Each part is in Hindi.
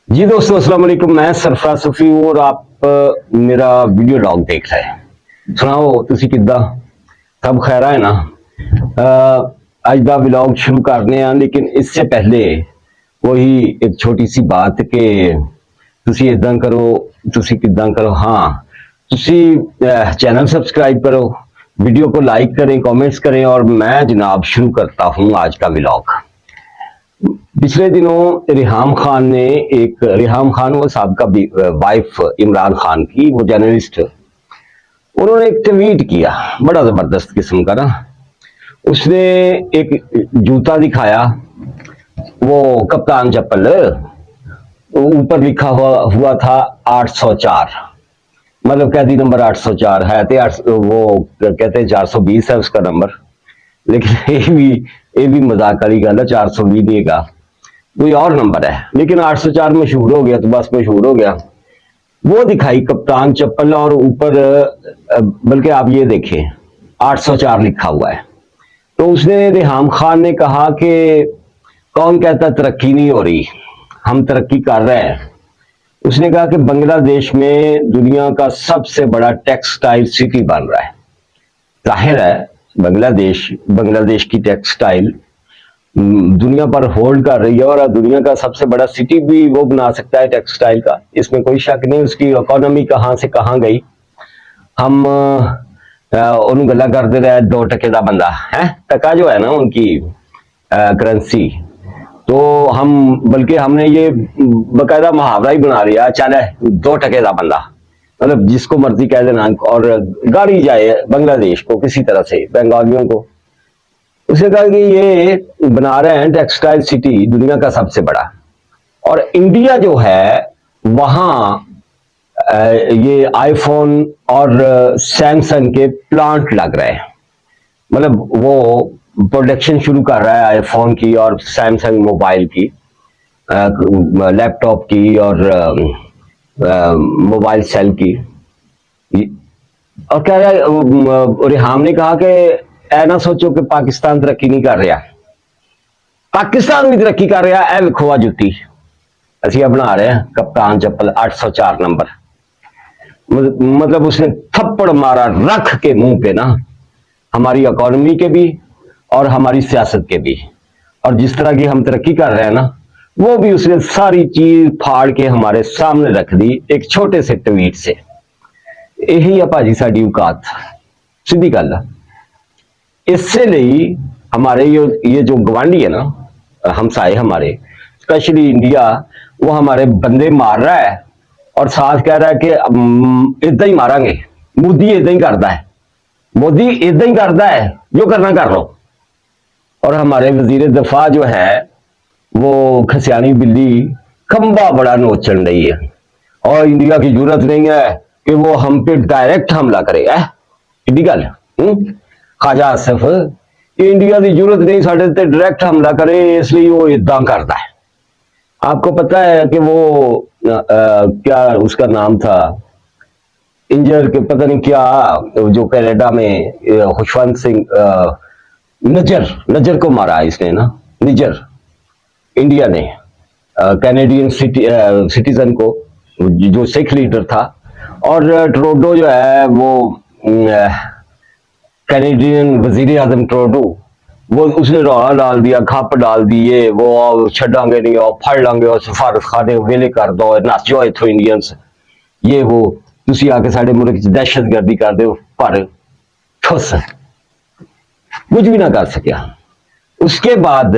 जी दोस्तों, अस्सलाम वालेकुम। मैं सरफराज सूफी हूं और आप मेरा वीडियो लॉग देख रहे हैं। सुनाओ तुसी किद्दां? सब खैर है ना? अज दा व्लॉग शुरू करने हैं, लेकिन इससे पहले वही एक छोटी सी बात कि तुसी इदां करो, तुसी किद्दां करो। हाँ, तुसी चैनल सब्सक्राइब करो, वीडियो को लाइक करें, कमेंट्स करें और मैं जनाब शुरू करता हूं आज का व्लॉग। पिछले दिनों रिहाम खान वो साहब का वाइफ इमरान खान की, वो जर्नलिस्ट, उन्होंने एक ट्वीट किया बड़ा जबरदस्त किस्म का ना। उसने एक जूता दिखाया, वो कप्तान चप्पल, ऊपर लिखा हुआ था 804, मतलब कैदी नंबर 804 है। वो कहते हैं 420 है उसका नंबर, लेकिन ये भी मजाक वाली गल है। 420 नहीं है, कोई और नंबर है, लेकिन 804 मशहूर हो गया तो बस मशहूर हो गया। वो दिखाई कप्तान चप्पल और ऊपर बल्कि आप ये देखें 804 लिखा हुआ है। तो उसने रिहाम खान ने कहा कि कौन कहता तरक्की नहीं हो रही, हम तरक्की कर रहे हैं। उसने कहा कि बांग्लादेश में दुनिया का सबसे बड़ा टेक्सटाइल सिटी बन रहा है। जाहिर है बांग्लादेश की टेक्सटाइल दुनिया पर होल्ड कर रही है और दुनिया का सबसे बड़ा सिटी भी वो बना सकता है टेक्सटाइल का, इसमें कोई शक नहीं। उसकी इकोनॉमी कहां से कहां गई। हम उन गला करते रहे 2 टके का बंदा है, टका जो है ना उनकी करेंसी, तो हम बल्कि हमने ये बकायदा मुहावरा ही बना लिया, चले 2 टके का बंदा, मतलब जिसको मर्जी कह देना और गाड़ी जाए बांग्लादेश को किसी तरह से, बंगालियों को। उसने कहा कि ये बना रहे हैं टेक्सटाइल सिटी दुनिया का सबसे बड़ा, और इंडिया जो है वहां ये आईफोन और सैमसंग के प्लांट लग रहे हैं, मतलब वो प्रोडक्शन शुरू कर रहा है आईफोन की और सैमसंग मोबाइल की, लैपटॉप की और मोबाइल सेल की। और कह रहा है, रिहाम ने कहा कि ऐ ना सोचो कि पाकिस्तान तरक्की नहीं कर रहा, पाकिस्तान भी तरक्की कर रहा है। लिखो जुत्ती असी बना रहे हैं कप्तान चप्पल 804 नंबर। मतलब उसने थप्पड़ मारा रख के मुंह पे ना, हमारी इकोनॉमी के भी और हमारी सियासत के भी, और जिस तरह की हम तरक्की कर रहे हैं ना, वो भी उसने सारी चीज फाड़ के हमारे सामने रख दी एक छोटे से ट्वीट से। यही है भाजी साडी औकात, सीधी गल है। इससे नहीं हमारे ये जो गवांढी है ना, हमसाए हमारे, स्पेशली इंडिया, वो हमारे बंदे मार रहा है और साथ कह रहा है कि इदा ही मारांगे, मोदी इदा ही करता है, मोदी इदा ही करता है, जो करना कर लो। और हमारे वजीर दफा जो है वो खसियानी बिल्ली खंबा बड़ा नोचन रही है, और इंडिया की जरूरत नहीं है कि वो हम पे डायरेक्ट हमला करे। कि गल ख्वाजा आसिफ, इंडिया की जरूरत नहीं साढ़े ते डायरेक्ट हमला करे, इसलिए वो इदा करता है। आपको पता है कि वो क्या उसका नाम था, इंजर के पता नहीं क्या, जो कनाडा में खुशवंत सिंह नजर को मारा इसने ना, निजर, इंडिया ने कैनेडियन सिटीजन को, जो सिख लीडर था। और ट्रूडो जो है वो कैनेडियन वजीर आजम ट्रूडो, वो उसने रौला डाल दिया, खप डाल दिए, वो छड़ांगे नहीं और फड़ लांगे और सफारत खाने वेले कर दो, नस जाओ इथों इंडियंस, ये वो तुसी आके साढ़े मुल्क च दहशत गर्दी कर दो, पर ठुस कुछ भी ना कर सकिया। उसके बाद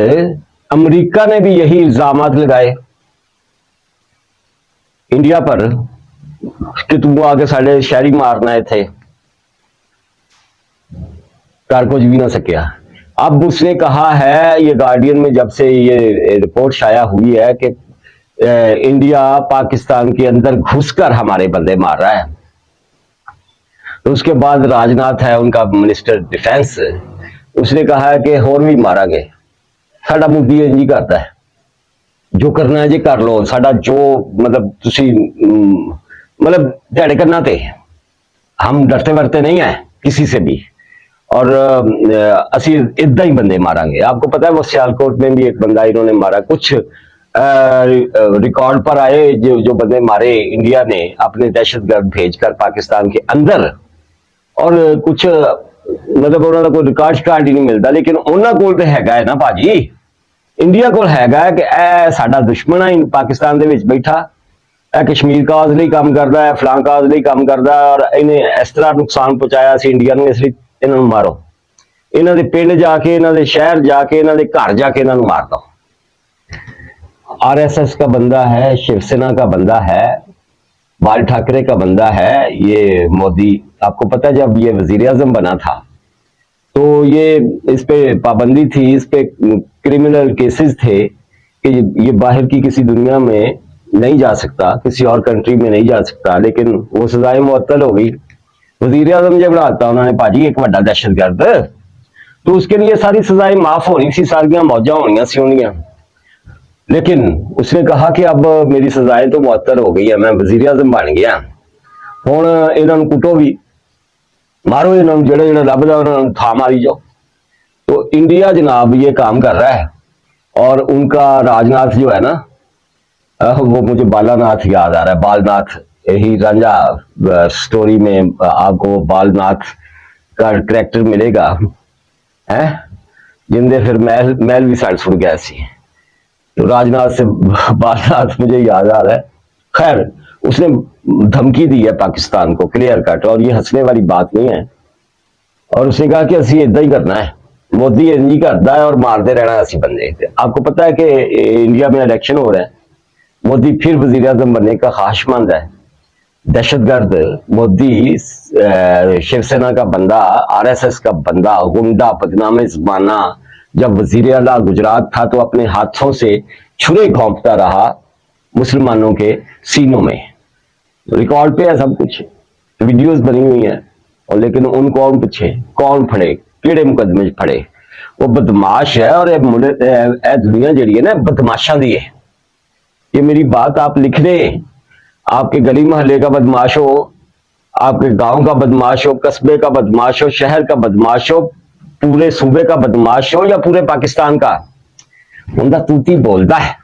अमेरिका ने भी यही इल्जाम लगाए इंडिया पर कि तुम आके साढ़े शहरी मारना है थे, कर कुछ भी ना सकिया। अब उसने कहा है, ये गार्डियन में जब से ये रिपोर्ट शाया हुई है कि इंडिया पाकिस्तान के अंदर घुसकर हमारे बंदे मार रहा है, तो उसके बाद राजनाथ है उनका मिनिस्टर डिफेंस, उसने कहा है कि होर भी मारांगे। साडा मोदी इंज करता है, जो करना है जी कर लो, साडा जो मतलब तुसी मतलब ध्याड़े करना थे, हम डरते वरते नहीं है किसी से भी, और असी इदा ही बंदे मारांगे। आपको पता है वो सियालकोट में भी एक बंदा इन्होंने मारा, कुछ रिकॉर्ड पर आए जो जो बंदे मारे इंडिया ने अपने दहशतगर्द भेजकर पाकिस्तान के अंदर, और कुछ मतलब उन्होंने कोई रिकॉर्ड स्टार्ट ही नहीं मिलता, लेकिन उन्होंने कोल तो हैगा है ना भाजी, इंडिया कोल हैगा है कि ए साडा दुश्मन है पाकिस्तान दे विच बैठा, ए कश्मीर काज ਲਈ ਕੰਮ ਕਰਦਾ ਹੈ, ਫਲਾਂ ਕਾਜ ਲਈ ਕੰਮ ਕਰਦਾ ਹੈ, ਔਰ ਇਹਨੇ ਇਸ ਤਰ੍ਹਾਂ ਨੁਕਸਾਨ ਪਹੁੰਚਾਇਆ ਸੀ ਇੰਡੀਆ ਨੂੰ, ਇਸ ਲਈ ਇਹਨਾਂ ਨੂੰ ਮਾਰੋ, ਇਹਨਾਂ ਦੇ ਪਿੰਡ ਜਾ ਕੇ, ਇਹਨਾਂ ਦੇ ਸ਼ਹਿਰ ਜਾ ਕੇ, ਇਹਨਾਂ ਦੇ ਘਰ ਜਾ ਕੇ ਇਹਨਾਂ ਨੂੰ ਮਾਰ दो। आरएसएस का बंदा है, शिवसेना का बंदा है, बाल ठाकरे का बंदा है ये मोदी। आपको पता है जब ये वजीर आजम बना था तो ये इस पे पाबंदी थी, इस पे क्रिमिनल केसेस थे कि ये बाहर की किसी दुनिया में नहीं जा सकता, किसी और कंट्री में नहीं जा सकता, लेकिन वो सजाएं मुअत्तल हो गई। वजीर आजम जब बनाता उन्होंने भाजी एक बड़ा दहशतगर्द, तो उसके लिए सारी सजाएं माफ होनी सी, सारियां मौजा होनी सी होनियां, लेकिन उसने कहा कि अब मेरी सजाएं तो मुअत्तल हो गई है, मैं वजीर आजम बन गया, हुण इन्हां नूं कुटो भी, मारो इन्हां नूं, जेड़ा जेड़ा लभदा उन्हां नूं था मारी जाओ। तो इंडिया जनाब ये काम कर रहा है, और उनका राजनाथ जो है ना, वो मुझे बालानाथ याद आ रहा है, बालनाथ, यही रांझा स्टोरी में आपको बालनाथ का कैरेक्टर मिलेगा है, जिंदे फिर महल महल भी सड़ सुड़ गया सी, तो राजनाथ से बालनाथ मुझे याद आ रहा है। खैर, उसने धमकी दी है पाकिस्तान को क्लियर कट, और ये हंसने वाली बात नहीं है, और उसने कहा कि असं इदा ही करना है, मोदी इंज ही करता है और मारते रहना है असं बंदे। आपको पता है कि इंडिया में इलेक्शन हो रहा है, मोदी फिर वजीर आजम बनने का ख्वाहिशमंद है, दहशतगर्द मोदी, शिवसेना का बंदा, आरएसएस का बंदा, गुंडा, बदनाम जमाना, जब वजीर आला गुजरात था तो अपने हाथों से छुरे घोंपता रहा मुसलमानों के सीनों में, रिकॉर्ड पे है सब कुछ, वीडियोस बनी हुई हैं, और लेकिन उन कौन पूछे, कौन फड़े, किहड़े मुकदमे फड़े, वो बदमाश है। और दुनिया जी है ना बदमाशा दी है, ये मेरी बात आप लिख दें, आपके गली मोहल्ले का बदमाश हो, आपके गांव का बदमाश हो, कस्बे का बदमाश हो, शहर का बदमाश हो, पूरे सूबे का बदमाश हो, या पूरे पाकिस्तान का, उनका तूती बोलता है।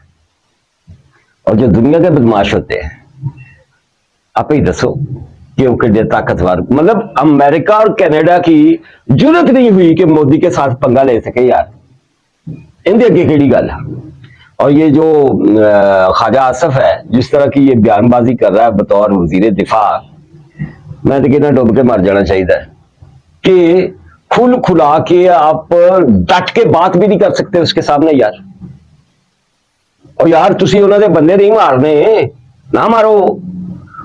और जो दुनिया के बदमाश होते हैं, आप ही दसो कि वो कितने ताकतवर, मतलब अमेरिका और कनाडा की जरूरत नहीं हुई कि मोदी के साथ पंगा ले सके यार, इनके अगे केड़ी गल। और ये जो ख्वाजा आसफ है, जिस तरह की ये बयानबाजी कर रहा है बतौर वजीर दिफा, मैं तो कहना डूब के मर जाना चाहिए कि खुल खुला के आप डट के बात भी नहीं कर सकते उसके सामने यार। और यार तुसी उन्होंने बंदे नहीं मारने, ना मारो,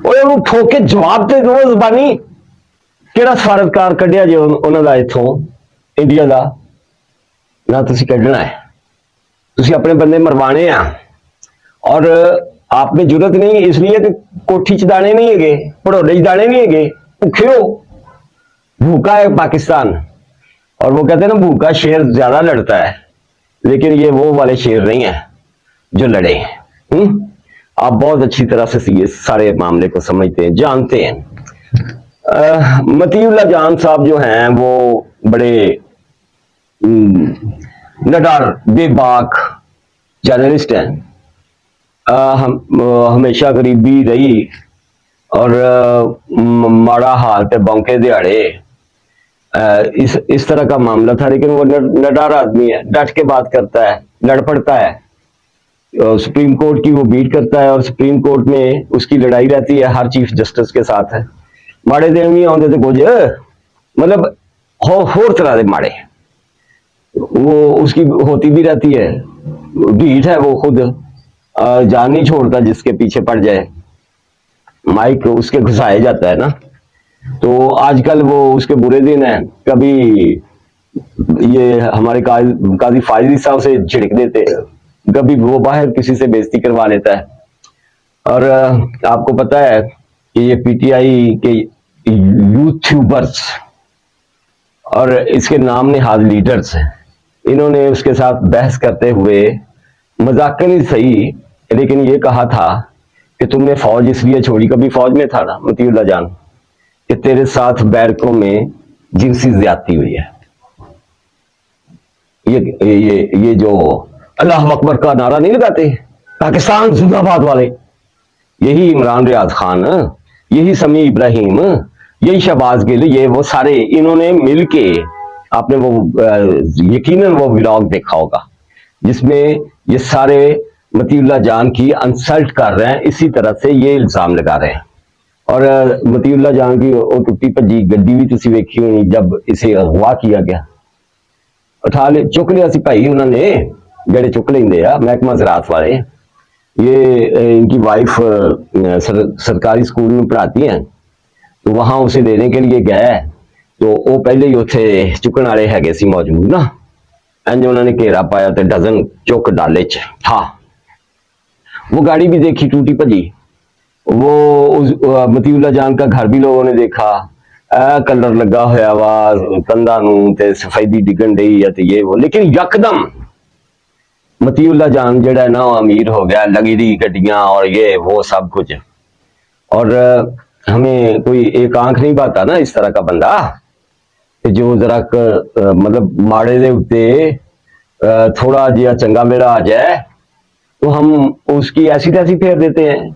और ठोक के जवाब दे दो जुबानी। केड़ा सफारतकार कढ़िया जे उन्हों का इथों इंडिया का, ना तुसी कढ़ना है, तुसी अपने बंदे मरवाने आ, और आप में जरूरत नहीं, इसलिए कि कोठी च दाने नहीं है, भड़ोले च दाने नहीं है, भूखे हो, भूखा है पाकिस्तान। और वो कहते हैं ना भूखा शेर ज्यादा लड़ता है, लेकिन ये वो वाले शेर नहीं है जो लड़े। आप बहुत अच्छी तरह से ये सारे मामले को समझते हैं, जानते हैं। मतीउल्लाह जान साहब जो हैं वो बड़े नडार बेबाक जर्नलिस्ट हैं, हमेशा गरीबी रही और माड़ा हाल पे बौंके दिहाड़े, इस तरह का मामला था, लेकिन वो नडार आदमी है, डट के बात करता है, लड़ पड़ता है, सुप्रीम कोर्ट की वो बीट करता है, और सुप्रीम कोर्ट में उसकी लड़ाई रहती है हर चीफ जस्टिस के साथ है। माड़े दिन भी आते थे कुछ, मतलब होर तरह के माड़े, वो उसकी होती भी रहती है, ढीठ है वो खुद, जान नहीं छोड़ता जिसके पीछे पड़ जाए, माइक उसके घुसाया जाता है ना। तो आजकल वो उसके बुरे दिन हैं, कभी ये हमारे काजी फायदी साहब से झिड़क देते, कभी वो बाहर किसी से बेइज्जती करवा लेता है। और आपको पता है कि ये पीटीआई के यूट्यूबर्स और इसके नाम नेहाद लीडर्स, इन्होंने उसके साथ बहस करते हुए मजाकन ही सही, लेकिन ये कहा था कि तुमने फौज इसलिए छोड़ी, कभी फौज में था ना मतीउल्लाह जान, कि तेरे साथ बैरकों में जिनसी ज्यादती हुई है। ये जो अल्लाह अकबर का नारा नहीं लगाते, पाकिस्तान जिंदाबाद वाले, यही इमरान रियाज खान, यही समी इब्राहिम, यही शहबाज गिल, ये वो सारे इन्होंने मिलके, आपने वो यकीनन वो व्लॉग देखा होगा जिसमें ये सारे मतीउल्लाह जान की इंसल्ट कर रहे हैं, इसी तरह से ये इल्जाम लगा रहे हैं। और मतीउल्लाह जान की वो टुट्टी भजी गड्डी भी तुसी वेखी होनी जब इसे अगवा किया गया, उठा ले चुक लिया सी भाई उन्होंने, जेड़े चुक लेंदे आ महकमा ज़राअत वाले। ये इनकी वाइफ सरकारी स्कूल में पढ़ाती हैं, तो वहां उसे देने के लिए गए तो वो पहले ही उथे चुकन वाले है सी मौजूद ना, इंज उन्होंने घेरा पाया तो डजन चुक डाले च था। वो गाड़ी भी देखी टूटी भजी, वो मतीउल्लाह जान का घर भी लोगों ने देखा, कलर लगा होया वा कंधा नूं ते सफेदी डिगन डई है ते ये वो, लेकिन यकदम मतीउल्लाह जान जेड़ा है ना अमीर हो गया, लगी गड्डियां और ये वो सब कुछ। और हमें कोई एक आंख नहीं पाता ना इस तरह का बंदा जो जरा मतलब माड़े दे उत्ते थोड़ा जिहा चंगा मेरा आ जाए तो हम उसकी ऐसी तैसी फेर देते हैं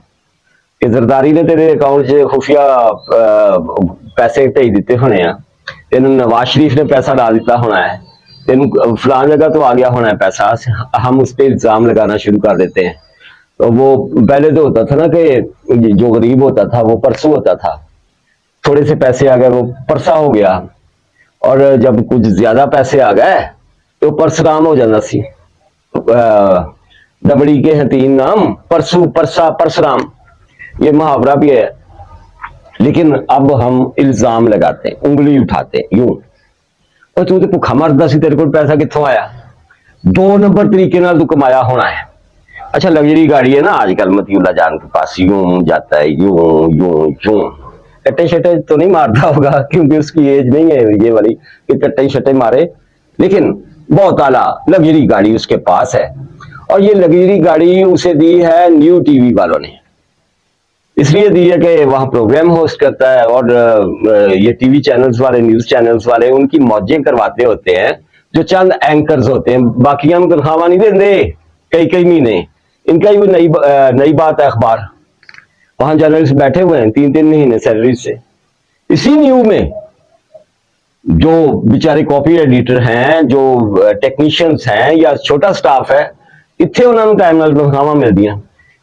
कि जरदारी ने तेरे अकाउंट से खुफिया पैसे भेज दिते होने हैं, तेन नवाज शरीफ ने पैसा डाल दिता होना है, तेन फलान जगह तो आ गया होना है पैसा, हम उस पर इल्जाम लगाना शुरू कर देते हैं। तो वो पहले तो होता था ना कि जो गरीब होता था वो परसू होता था, थोड़े से पैसे आ गए वो परसा हो गया, और जब कुछ ज्यादा पैसे आ गए तो परसराम हो जाता सी। दबड़ी के हतीन नाम परसू परसा परसराम, ये मुहावरा भी है। लेकिन अब हम इल्जाम लगाते हैं, उंगली उठाते हैं यूं, और तू तो भुखा मरदा सी, तेरे को पैसा कित्थों आया, 2 नंबर तरीके नाल तू कमाया होना है। अच्छा लग्जरी गाड़ी है ना आजकल, मतीउल्लाह जान के पास यूं जाता है, यूं यूं यूं, कट्टे शट्टे तो नहीं मारता होगा क्योंकि उसकी एज नहीं है ये वाली कि कट्टे शट्टे मारे, लेकिन बहुत आला लग्जरी गाड़ी उसके पास है। और ये लग्जरी गाड़ी उसे दी है न्यू टीवी वालों ने, इसलिए दी है कि वहां प्रोग्राम होस्ट करता है, और ये टीवी चैनल्स वाले, न्यूज चैनल्स वाले उनकी मौजें करवाते होते हैं, जो चंद एंकर्स होते हैं, बाकियों को तनख्वाह नहीं देंगे कई कई महीने, इनका ही वो नई बात है अखबार, वहां जर्नलिस्ट बैठे हुए हैं 3-3 महीने सैलरी से। इसी न्यू में जो बेचारे कॉपी एडिटर हैं, जो टेक्नीशियंस हैं या छोटा स्टाफ है, इतने उन्होंने टाइम नाल तनख्वाह मिलदियां,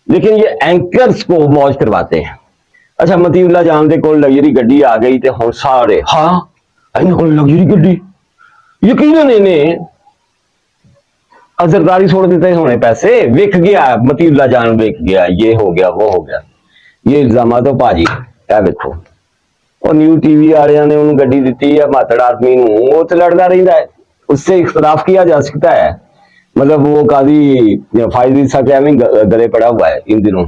लेकिन ये एंकर्स को मौज करवाते हैं। अच्छा मतीउल्लाह जान दे कोल लग्जरी गड्डी आ गई तो हुण सारे हाँ इन्हां कोल लग्जरी गड्डी, यकीनन इन्हें अजरदारी छोड़ देते होने पैसे, विक गया मतीउल्लाह जान, विक गया, ये हो गया वो हो गया, ये इल्जाम तो भाजी है देखो। और न्यू टीवी वाले ने उन्होंने गड्डी दी है मातड़ आदमी वो तो लड़ता रहता है, उससे इख्तलाफ किया जा सकता है, मतलब वो काजी फायदी सा क्या गले पड़ा हुआ है इन दिनों,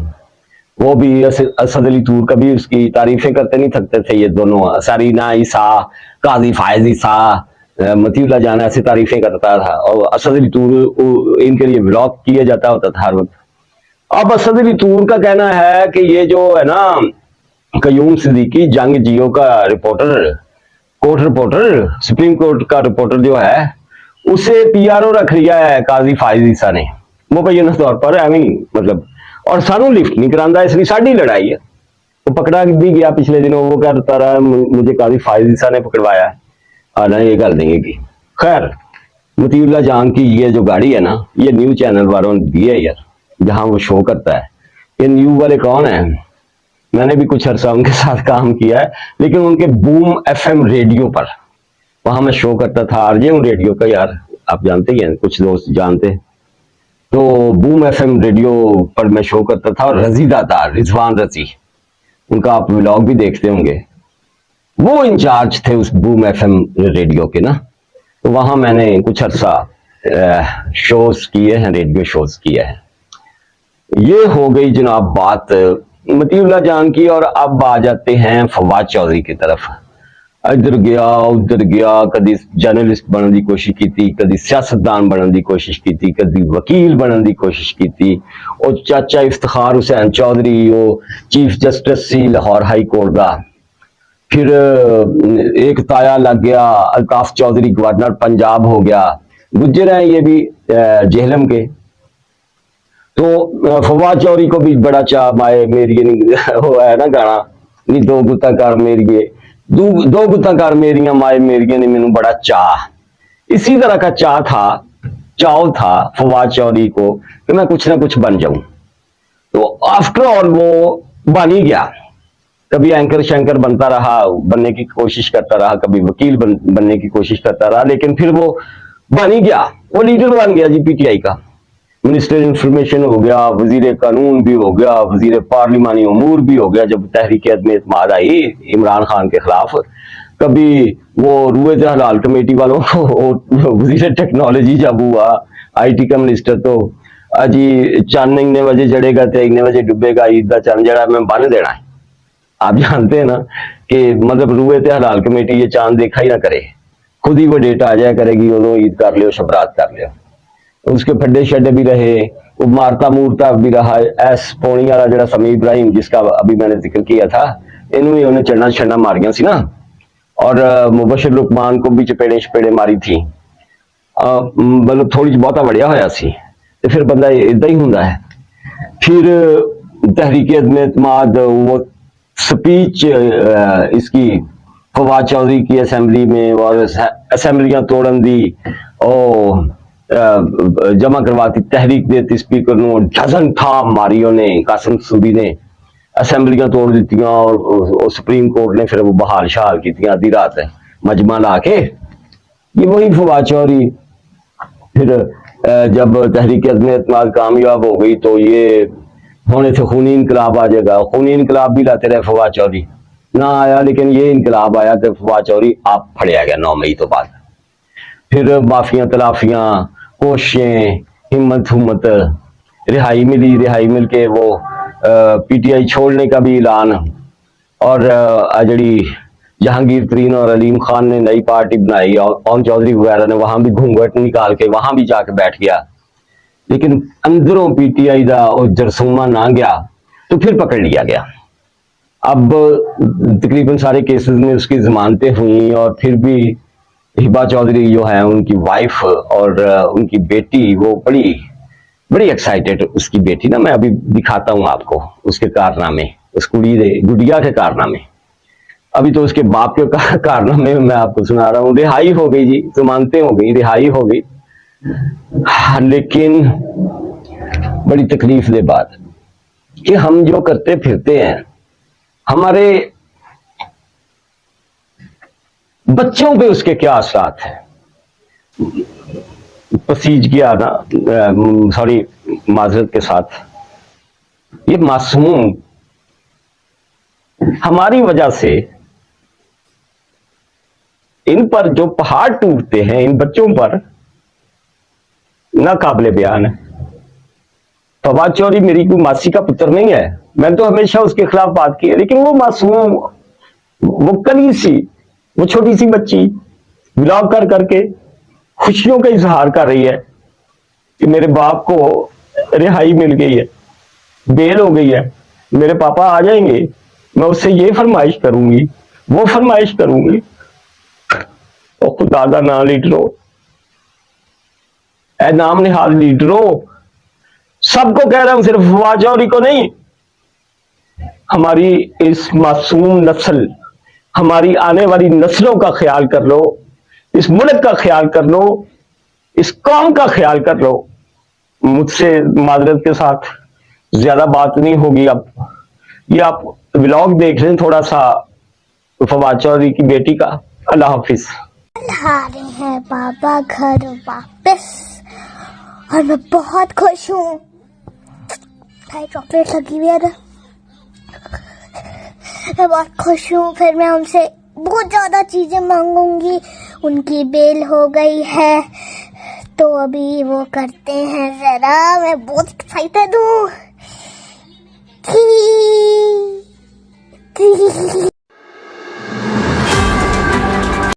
वो भी असद अली तूर कभी उसकी तारीफें करते नहीं थकते थे ये दोनों, सरीना ईसा, काजी फायज ईसा, मतीउल्लाह जान ऐसे तारीफें करता था, और असद अली तूर इनके लिए ब्लॉग किया जाता होता था हर वक्त। अब असद अली तूर का कहना है कि ये जो है ना कयूम सिद्दीकी जंग जियो का reporter, court reporter, supreme court का रिपोर्टर जो है, उसे पीआरओ रख लिया है काजी फायज ईसा ने, मुबैना तौर पर एवं मतलब, और सानू लिफ्ट नहीं करांदा, इसलिए साड़ी लड़ाई है। तो पकड़ा भी गया पिछले दिनों, वो कहता रहा मुझे काजी फायज ईसा ने पकड़वाया है, ना ये कर देंगे कि खैर मतीउल्लाह जान की ये जो गाड़ी है ना, ये न्यू चैनल वालों ने दी है यार, जहां वो शो करता है। ये न्यू वाले कौन है, मैंने भी कुछ अर्सा उनके साथ काम किया है, लेकिन उनके बूम एफएम रेडियो पर वहां मैं शो करता था, आरजे हूं रेडियो का यार, आप जानते ही हैं, कुछ दोस्त जानते। तो बूम एफएम रेडियो पर मैं शो करता था, और रजीदा था रिजवान रजी, उनका आप व्लॉग भी देखते होंगे, वो इंचार्ज थे उस बूम एफएम रेडियो के ना। तो वहां मैंने कुछ अर्सा शोज किए हैं, रेडियो शोज किए हैं। ये हो गई जनाब बात मतीउल्लाह जान की, और अब आ जाते हैं फवाद चौधरी की तरफ। इधर गया उधर गया, कदी जर्नलिस्ट बनने की कोशिश की, कदी सियासतदान बनने की कोशिश की, कदी वकील बनने की कोशिश की। और चाचा इफ्तिखार हुसैन चौधरी वो चीफ जस्टिस सी लाहौर हाई कोर्ट का, फिर एक ताया लग गया अल्ताफ चौधरी गवर्नर पंजाब हो गया, गुजर हैं ये भी जेहलम के। फवाद चौधरी को भी बड़ा चाह माए मेरी वो है ना गाना, नी दो गुत्ताकार मेरिए, दो गुत्ताकार मेरियां माए मेरिए ने मैनू बड़ा चाह। इसी तरह का चाव था फवाद चौधरी को कि मैं कुछ ना कुछ बन जाऊं। तो आफ्टर ऑल वो बन ही गया। कभी एंकर शंकर बनता रहा, बनने की कोशिश करता रहा, कभी वकील बनने की कोशिश करता रहा, लेकिन फिर वो बन ही गया, वो लीडर बन गया जी पीटीआई का। मिनिस्टर इंफॉर्मेशन हो गया, वजीर कानून भी हो गया, वजीर पार्लिमानी उमूर भी हो गया जब तहरीक अदम एतमाद आई इमरान खान के खिलाफ। कभी वो रूए हलाल कमेटी वालों को वजीर टेक्नोलॉजी जब हुआ, IT का मिनिस्टर, तो अजी चंद इतने बजे जड़ेगा तो इतने बजे डूबेगा, ईद का चंद जड़ा मैं बन देना है। आप जानते हैं ना कि मतलब रूए हलाल कमेटी ये चांद देखा ही ना करे, खुद ही वो डेटा आ जाया करेगी, उन्होंने ईद कर लियो, शबरात कर लियो। उसके फड्डे शड्डे भी रहे, वो मारता मूरता भी रहा। एस पौनी वाला जरा समी इब्राहिम जिसका अभी मैंने जिक्र किया था, इन्हों ही उन्हें चढ़ना छड़ना मारिया सी ना, और मुबशर लुकमान को भी चपेड़े शपेड़े मारी थी। मतलब थोड़ी बहुता वड़िया होया सी, तो फिर बंदा इदा ही होंदा है। फिर तहरीक अदम एतमाद, वो स्पीच इसकी फवाद चौधरी की असेंबली में, और असेंबलियां तोड़न दी, और जमा करवाती, तहरीक देती स्पीकर नो, डजन था मारियों ने, कासिम सूदी ने असेंबलियां तोड़ दी, और सुप्रीम कोर्ट ने फिर वो बहाल शहाल की आधी रात मजमा ला के। ये वही फवाद चौधरी। फिर जब तहरीक अदम एतमाद कामयाब हो गई तो ये होने से खूनी इनकलाब आ जाएगा, खूनी इनकलाब भी लाते रहे फवाद चौधरी, ना आया, लेकिन ये इनकलाब आया तो फवाद चौधरी आप फड़िया गया 9 मई तो बाद। फिर माफिया तलाफियां, कोशिशें, हिम्मत, रिहाई मिली, रिहाई मिल के वो पीटीआई छोड़ने का भी ऐलान, और जड़ी जहांगीर तरीन और अलीम खान ने नई पार्टी बनाई, और ओम चौधरी वगैरह ने वहां भी घूंघट निकाल के वहां भी जाके बैठ गया। लेकिन अंदरों पीटीआई का और जरसूमा ना गया तो फिर पकड़ लिया गया। अब तकरीबन सारे केसेस में उसकी जमानतें हुई, और फिर भी हिबा चौधरी जो है उनकी वाइफ और उनकी बेटी, वो बड़ी एक्साइटेड, उसकी बेटी ना, मैं अभी दिखाता हूं आपको उसके कारनामे, उस गुड़िया के कारनामे। अभी तो उसके बाप के कारनामे मैं आपको सुना रहा हूँ। रिहाई हो गई जी, जमानतें हो गई, रिहाई हो गई, लेकिन बड़ी तकलीफ दे बात कि हम जो करते फिरते हैं, हमारे बच्चों पे उसके क्या असरात है। पसीज किया ना, सॉरी माजरत के साथ, ये मासूम हमारी वजह से इन पर जो पहाड़ टूटते हैं, इन बच्चों पर, ना काबिले बयान है। फवाद चौधरी मेरी कोई मासी का पुत्र नहीं है, मैंने तो हमेशा उसके खिलाफ बात की है, लेकिन वो मासूम, वो कली सी, वो छोटी सी बच्ची ब्लॉग कर करके खुशियों का इजहार कर रही है कि मेरे बाप को रिहाई मिल गई है, बेल हो गई है, मेरे पापा आ जाएंगे, मैं उससे ये फरमाइश करूंगी, वो फरमाइश करूंगी। और खुदा का नाम लीडरो, ए नाम निहाल लीडरो, सबको कह रहा हूं, सिर्फ फवाद चौधरी को नहीं, हमारी इस मासूम नस्ल, हमारी आने वाली नस्लों का ख्याल कर लो, इस मुल्क का ख्याल कर लो, इस कौम का ख्याल कर लो। मुझसे माजरत के साथ ज्यादा बात नहीं होगी। अब ये आप व्लॉग देख लें थोड़ा सा फवाद चौधरी की बेटी का। अल्लाह हाफिज। आ रहे हैं बाबा घर वापस, और मैं बहुत खुश हूँ। चॉकलेट लगी हुई है ना, मैं बहुत खुश हूँ। फिर मैं उनसे बहुत ज्यादा चीजें मांगूंगी। उनकी बेल हो गई है तो अभी वो करते हैं जरा, मैं बहुत एक्साइटेड हूँ।